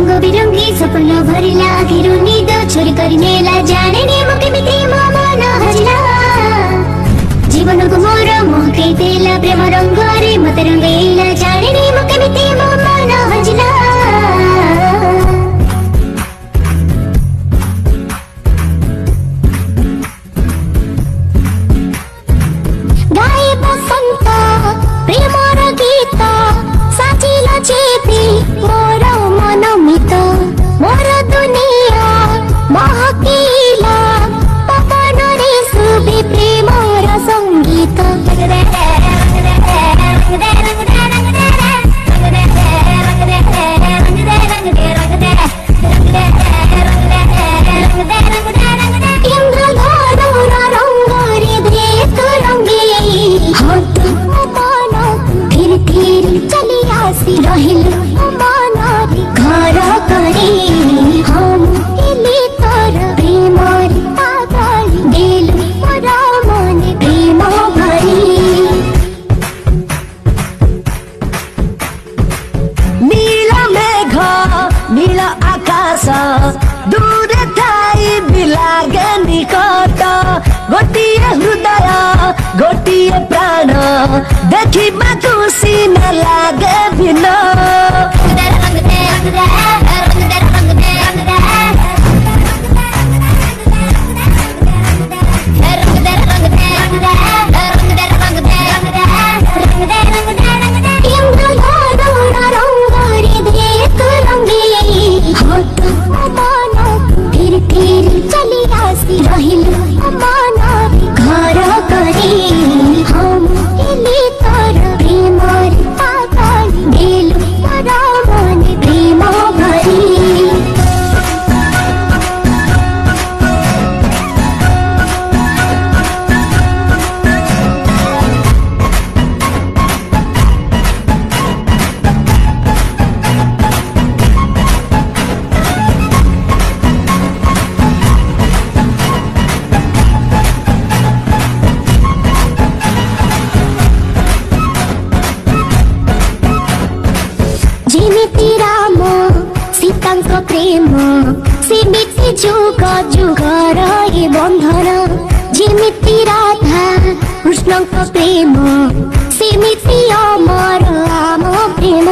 रंग बिरंगी सपना भरिला घेरो निद छोरी करी नेला जाने नि म केमिति म मन हजिला जीवन को मोर मोके देला प्रेम रंग रे मत रंगेला जाने नि म केमिति म मन हजिला गाए बसंत प्रेम र गीत साचिला चेती मोर मन मित मोर दुनिया महकिला पवन रे सुबे प्रेम र संगीत चली आसी रहिल मन घर करे हम एले तर प्रेम पागल दिल मोर मन प्रेम भरी नील मेघ नील आकाश दूर थाई बिलागे निकट गोटिए हृदय गोटिए प्राण देखिबा खुशी न लागे भिन्न चली आसी रहिल मन घर करे हम एले तर प्रेम पागल दिल मोर मन प्रेम भरी जेमिति राम सीतांक प्रेम सेमिति जुग जुगर ए बंधन जेमिति राधा कृष्णंक प्रेम सेमिति अमर आम प्रेम